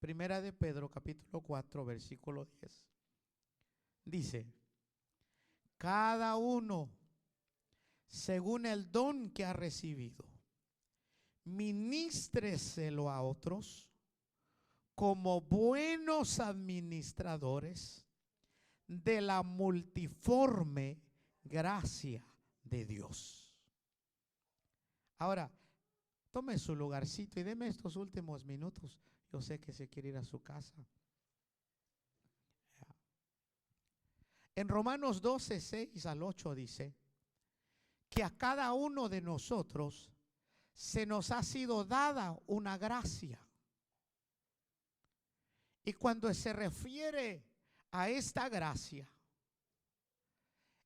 Primera de Pedro, capítulo 4, versículo 10. Dice: cada uno según el don que ha recibido, ministreselo a otros como buenos administradores de la multiforme gracia de Dios. Ahora, tome su lugarcito y deme estos últimos minutos. Yo sé que se quiere ir a su casa. En Romanos 12, 6 al 8 dice que a cada uno de nosotros se nos ha sido dada una gracia. Y cuando se refiere a esta gracia,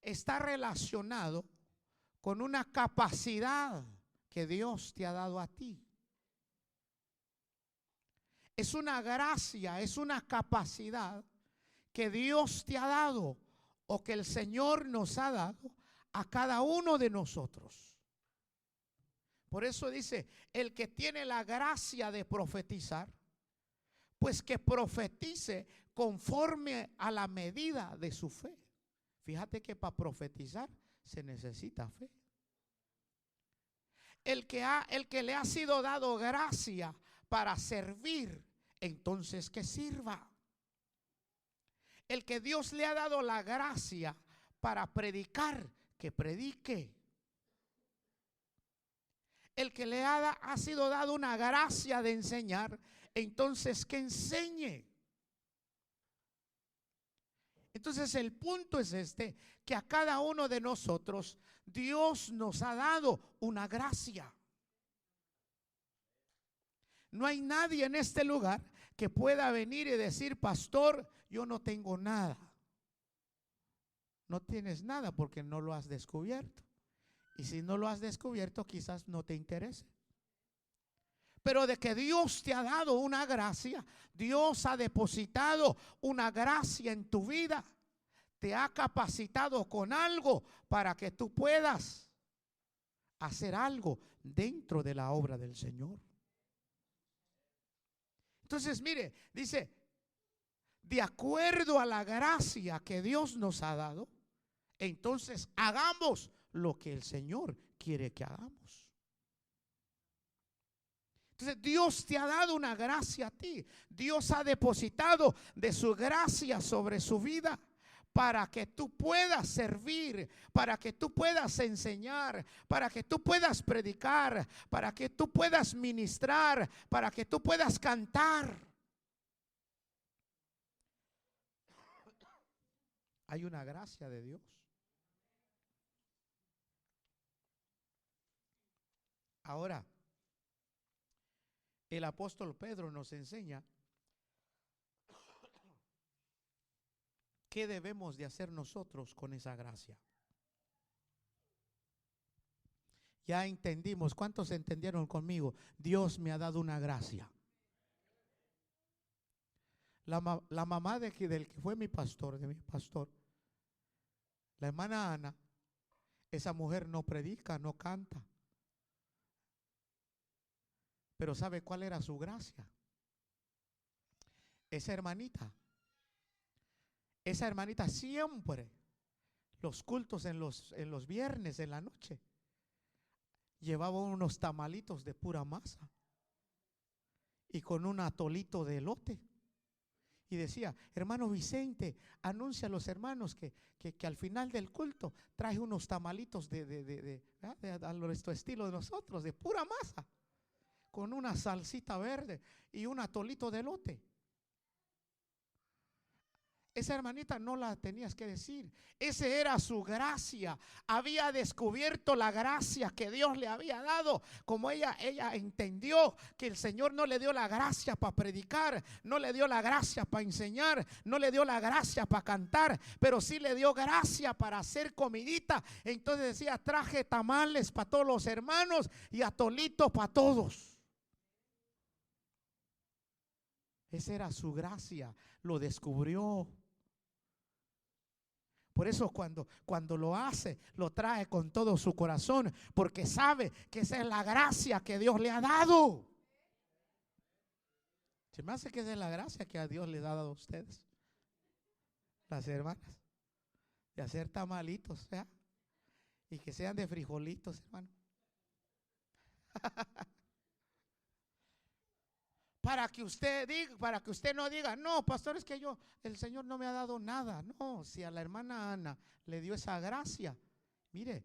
está relacionado con una capacidad que Dios te ha dado a ti. Es una gracia, es una capacidad que Dios te ha dado o que el Señor nos ha dado a cada uno de nosotros. Por eso dice, el que tiene la gracia de profetizar, pues que profetice conforme a la medida de su fe. Fíjate que para profetizar se necesita fe. El que le ha sido dado gracia para servir, entonces que sirva. El que Dios le ha dado la gracia para predicar, que predique. El que le ha sido dado una gracia de enseñar, entonces que enseñe. Entonces el punto es este, que a cada uno de nosotros Dios nos ha dado una gracia. No hay nadie en este lugar que pueda venir y decir: pastor, yo no tengo nada. No tienes nada porque no lo has descubierto. Y si no lo has descubierto, quizás no te interese. Pero de que Dios te ha dado una gracia, Dios ha depositado una gracia en tu vida, te ha capacitado con algo para que tú puedas hacer algo dentro de la obra del Señor. Entonces, mire, dice, de acuerdo a la gracia que Dios nos ha dado, entonces hagamos lo que el Señor quiere que hagamos. Entonces Dios te ha dado una gracia a ti. Dios ha depositado de su gracia sobre su vida para que tú puedas servir, para que tú puedas enseñar, para que tú puedas predicar, para que tú puedas ministrar, para que tú puedas cantar. Hay una gracia de Dios. Ahora, el apóstol Pedro nos enseña qué debemos de hacer nosotros con esa gracia. Ya entendimos. ¿Cuántos entendieron conmigo? Dios me ha dado una gracia. La mamá del que fue mi pastor, la hermana Ana, esa mujer no predica, no canta. Pero ¿sabe cuál era su gracia? Esa hermanita siempre, los cultos en los viernes en la noche, llevaba unos tamalitos de pura masa y con un atolito de elote. Y decía: hermano Vicente, anuncia a los hermanos que al final del culto trae unos tamalitos de a nuestro estilo de nosotros, de pura masa, con una salsita verde y un atolito de elote. Esa hermanita no la tenías que decir. Esa era su gracia. Había descubierto la gracia que Dios le había dado. Como ella entendió que el Señor no le dio la gracia para predicar, no le dio la gracia para enseñar, no le dio la gracia para cantar, pero sí le dio gracia para hacer comidita. Entonces decía: traje tamales para todos los hermanos y atolito para todos. Esa era su gracia. Lo descubrió. Por eso cuando lo hace, lo trae con todo su corazón, porque sabe que esa es la gracia que Dios le ha dado. Se me hace que esa es la gracia que a Dios les ha dado a ustedes, las hermanas, de hacer tamalitos, ¿ya? Y que sean de frijolitos, hermano. Para que usted diga, para que usted no diga, no, pastor, es que el Señor no me ha dado nada. No, si a la hermana Ana le dio esa gracia, mire,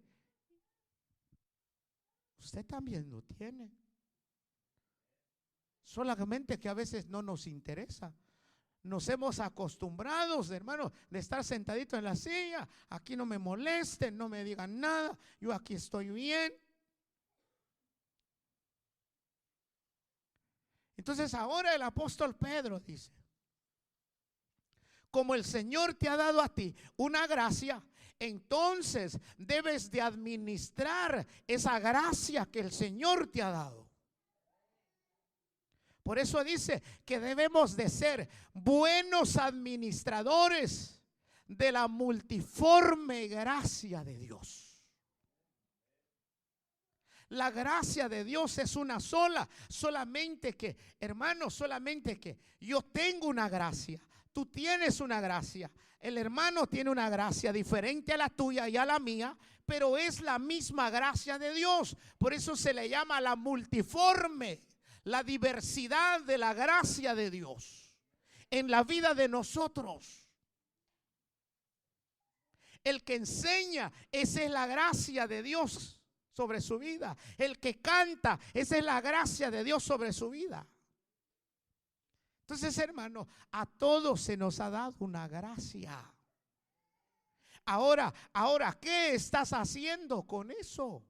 usted también lo tiene. Solamente que a veces no nos interesa. Nos hemos acostumbrado, hermano, de estar sentadito en la silla. Aquí no me molesten, no me digan nada. Yo aquí estoy bien. Entonces ahora el apóstol Pedro dice, como el Señor te ha dado a ti una gracia, entonces debes de administrar esa gracia que el Señor te ha dado. Por eso dice que debemos de ser buenos administradores de la multiforme gracia de Dios. La gracia de Dios es una sola, solamente que, hermano, solamente que yo tengo una gracia, tú tienes una gracia, el hermano tiene una gracia diferente a la tuya y a la mía, pero es la misma gracia de Dios. Por eso se le llama la multiforme, la diversidad de la gracia de Dios en la vida de nosotros. El que enseña, esa es la gracia de Dios sobre su vida. El que canta, esa es la gracia de Dios sobre su vida. Entonces, hermano, a todos se nos ha dado una gracia. Ahora, ¿qué estás haciendo con eso?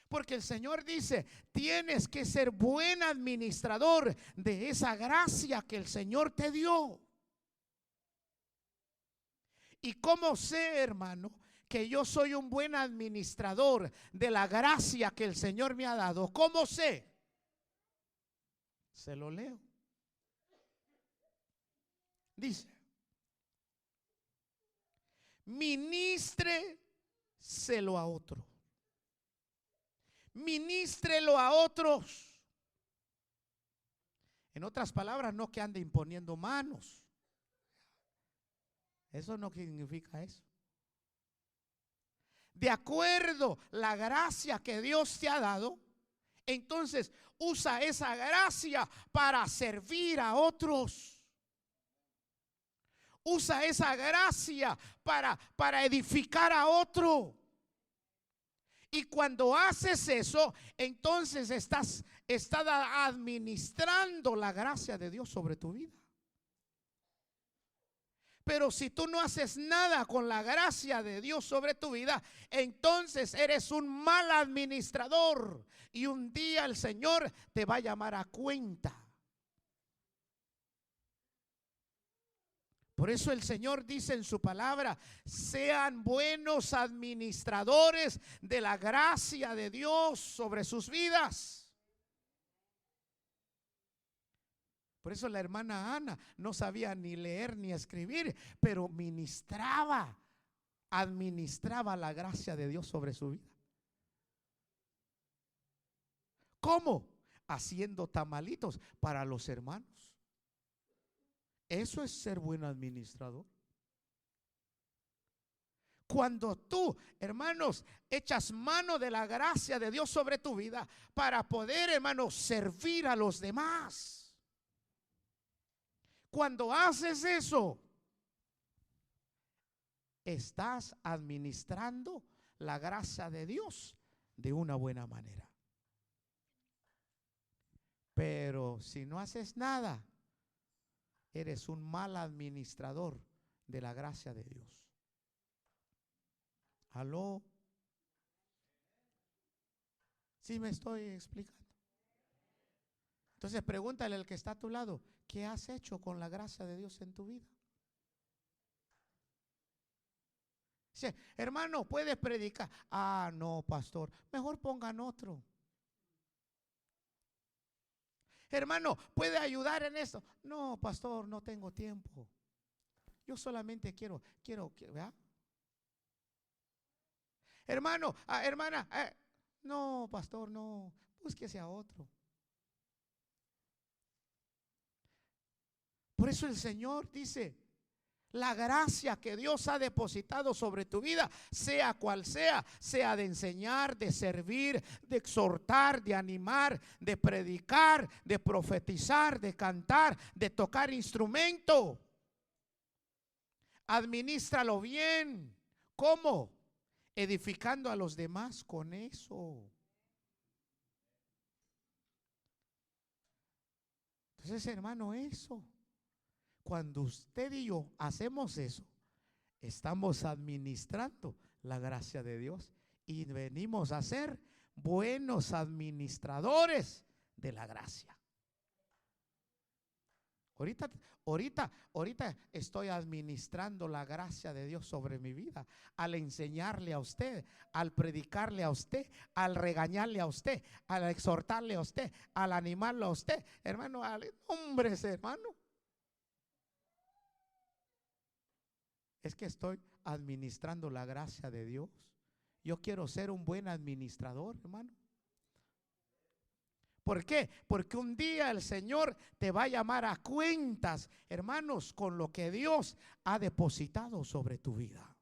Porque el Señor dice, tienes que ser buen administrador de esa gracia que el Señor te dio. ¿Y cómo sé, hermano, que yo soy un buen administrador de la gracia que el Señor me ha dado? ¿Cómo sé? Se lo leo. Dice, ministreselo a otro. Ministrelo a otros. En otras palabras, no que ande imponiendo manos. Eso no significa eso. De acuerdo la gracia que Dios te ha dado, entonces usa esa gracia para servir a otros. Usa esa gracia para edificar a otro. Y cuando haces eso, entonces estás administrando la gracia de Dios sobre tu vida. Pero si tú no haces nada con la gracia de Dios sobre tu vida, entonces eres un mal administrador. Y un día el Señor te va a llamar a cuenta. Por eso el Señor dice en su palabra, sean buenos administradores de la gracia de Dios sobre sus vidas. Por eso la hermana Ana no sabía ni leer ni escribir, pero administraba la gracia de Dios sobre su vida. ¿Cómo? Haciendo tamalitos para los hermanos. Eso es ser buen administrador. Cuando tú, hermanos, echas mano de la gracia de Dios sobre tu vida para poder, hermanos, servir a los demás. Cuando haces eso, estás administrando la gracia de Dios de una buena manera. Pero si no haces nada, eres un mal administrador de la gracia de Dios. ¿Aló? ¿Sí me estoy explicando? Entonces pregúntale al que está a tu lado, ¿qué has hecho con la gracia de Dios en tu vida? Dice, hermano, ¿puedes predicar? Ah, no, pastor, mejor pongan otro. Hermano, ¿puede ayudar en esto? No, pastor, no tengo tiempo. Yo solamente quiero, ¿verdad? Hermano, hermana, no, pastor, no, búsquese a otro. Por eso el Señor dice: la gracia que Dios ha depositado sobre tu vida, sea cual sea, sea de enseñar, de servir, de exhortar, de animar, de predicar, de profetizar, de cantar, de tocar instrumento. Adminístralo bien. ¿Cómo? Edificando a los demás con eso. Entonces, hermano, eso, cuando usted y yo hacemos eso, estamos administrando la gracia de Dios y venimos a ser buenos administradores de la gracia. Ahorita estoy administrando la gracia de Dios sobre mi vida al enseñarle a usted, al predicarle a usted, al regañarle a usted, al exhortarle a usted, al animarlo a usted, hermano. Hombres, hermano, es que estoy administrando la gracia de Dios. Yo quiero ser un buen administrador, hermano. ¿Por qué? Porque un día el Señor te va a llamar a cuentas, hermanos, con lo que Dios ha depositado sobre tu vida.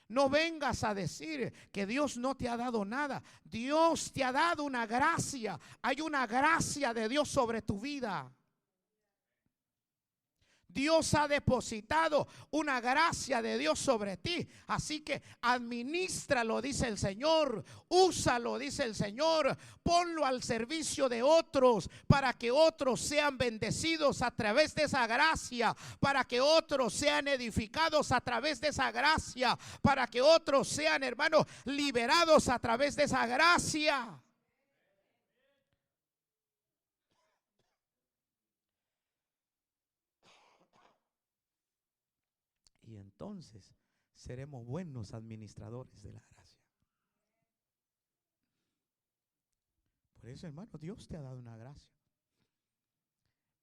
No vengas a decir que Dios no te ha dado nada. Dios te ha dado una gracia. Hay una gracia de Dios sobre tu vida. Dios ha depositado una gracia de Dios sobre ti. Así que administralo, dice el Señor. Úsalo, dice el Señor. Ponlo al servicio de otros para que otros sean bendecidos a través de esa gracia. Para que otros sean edificados a través de esa gracia. Para que otros sean, hermanos, liberados a través de esa gracia. Y entonces seremos buenos administradores de la gracia. Por eso, hermano, Dios te ha dado una gracia.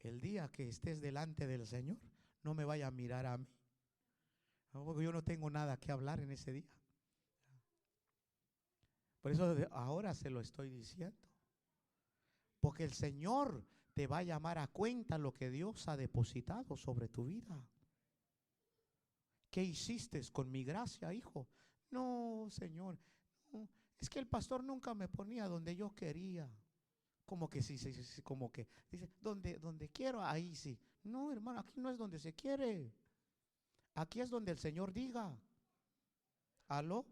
El día que estés delante del Señor, no me vaya a mirar a mí, porque yo no tengo nada que hablar en ese día. Por eso ahora se lo estoy diciendo, porque el Señor te va a llamar a cuenta lo que Dios ha depositado sobre tu vida. ¿Qué hiciste con mi gracia, hijo? No, Señor, no, es que el pastor nunca me ponía donde yo quería. Como que sí, como que dice, donde quiero, ahí sí. No, hermano, aquí no es donde se quiere. Aquí es donde el Señor diga. ¿Aló?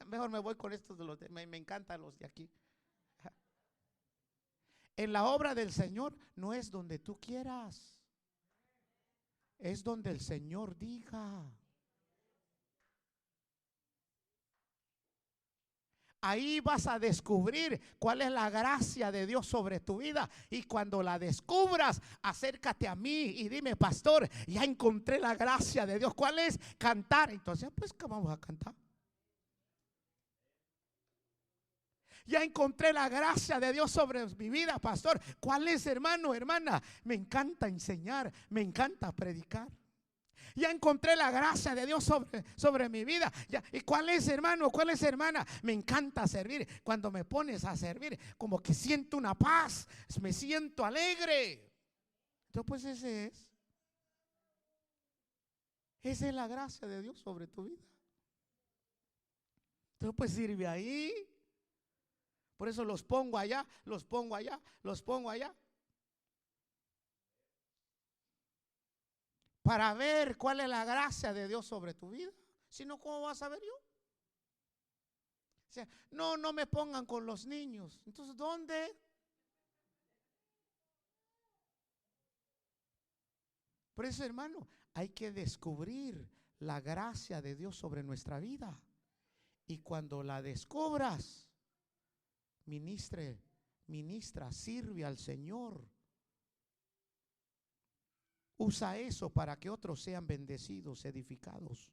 Mejor me voy con estos de los me encantan los de aquí. En la obra del Señor no es donde tú quieras. Es donde el Señor diga. Ahí vas a descubrir cuál es la gracia de Dios sobre tu vida. Y cuando la descubras, acércate a mí y dime: pastor, ya encontré la gracia de Dios. ¿Cuál es? Cantar. Entonces, pues, ¿qué vamos a cantar? Ya encontré la gracia de Dios sobre mi vida, pastor. ¿Cuál es, hermano, hermana? Me encanta enseñar, me encanta predicar. Ya encontré la gracia de Dios sobre mi vida. ¿Y cuál es, hermano? ¿Cuál es, hermana? Me encanta servir. Cuando me pones a servir, como que siento una paz, me siento alegre. Entonces, pues esa es la gracia de Dios sobre tu vida. Entonces, pues sirve ahí. Por eso los pongo allá, los pongo allá, los pongo allá. Para ver cuál es la gracia de Dios sobre tu vida. Si no, ¿cómo vas a ver yo? O sea, no me pongan con los niños. Entonces, ¿dónde? Por eso, hermano, hay que descubrir la gracia de Dios sobre nuestra vida. Y cuando la descubras, ministra, sirve al Señor. Usa eso para que otros sean bendecidos, edificados.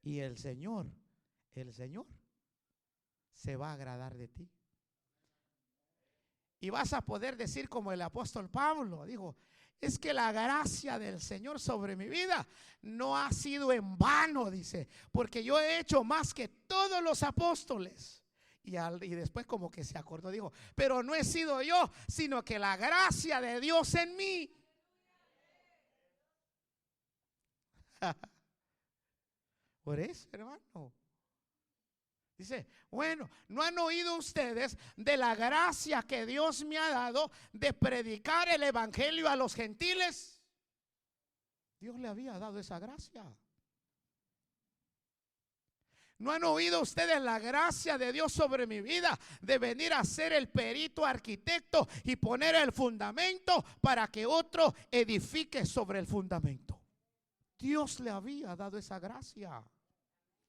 Y el Señor se va a agradar de ti. Y vas a poder decir como el apóstol Pablo dijo: es que la gracia del Señor sobre mi vida no ha sido en vano, dice, porque yo he hecho más que todos los apóstoles Y después como que se acordó, dijo, pero no he sido yo, sino que la gracia de Dios en mí. Por eso, hermano. Dice, bueno, ¿no han oído ustedes de la gracia que Dios me ha dado de predicar el evangelio a los gentiles? Dios le había dado esa gracia. ¿No han oído ustedes la gracia de Dios sobre mi vida de venir a ser el perito arquitecto y poner el fundamento para que otro edifique sobre el fundamento? Dios le había dado esa gracia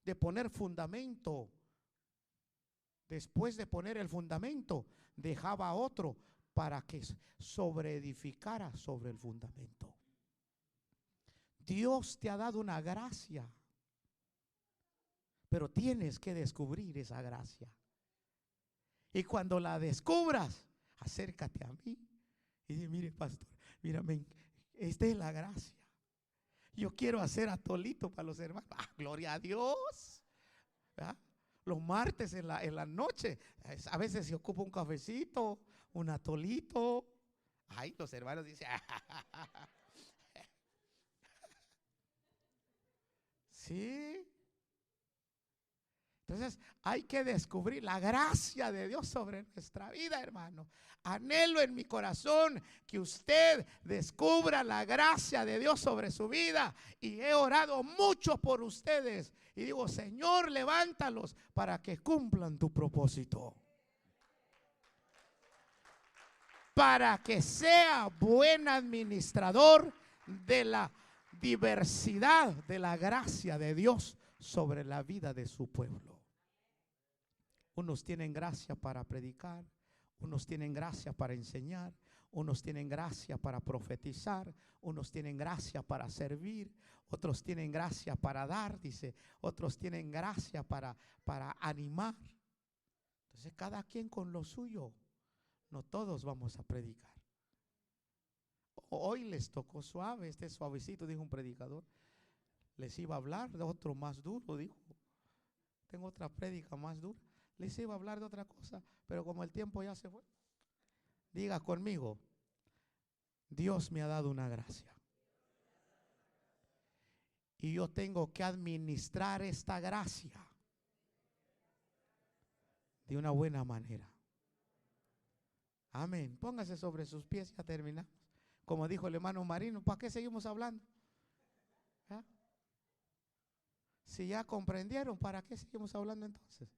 de poner fundamento. Después de poner el fundamento, dejaba a otro para que sobreedificara sobre el fundamento. Dios te ha dado una gracia, pero tienes que descubrir esa gracia. Y cuando la descubras, acércate a mí y di, mire pastor, mírame, esta es la gracia. Yo quiero hacer atolito para los hermanos. Gloria a Dios. ¿Verdad? Los martes en la noche, a veces se ocupa un cafecito, un atolito. Ay, los hermanos dicen, sí. Entonces hay que descubrir la gracia de Dios sobre nuestra vida, hermano. Anhelo en mi corazón que usted descubra la gracia de Dios sobre su vida. Y he orado mucho por ustedes. Y digo, Señor, levántalos para que cumplan tu propósito. Para que sea buen administrador de la diversidad de la gracia de Dios sobre la vida de su pueblo. Unos tienen gracia para predicar, unos tienen gracia para enseñar, unos tienen gracia para profetizar, unos tienen gracia para servir, otros tienen gracia para dar, dice, otros tienen gracia para animar. Entonces cada quien con lo suyo, no todos vamos a predicar. Hoy les tocó suave, este suavecito, dijo un predicador. Les iba a hablar de otro más duro, dijo. Tengo otra prédica más dura. Les iba a hablar de otra cosa, pero como el tiempo ya se fue, diga conmigo, Dios me ha dado una gracia. Y yo tengo que administrar esta gracia de una buena manera. Amén. Póngase sobre sus pies, ya terminamos. Como dijo el hermano Marino, ¿para qué seguimos hablando? ¿Ah? Si ya comprendieron, ¿para qué seguimos hablando entonces?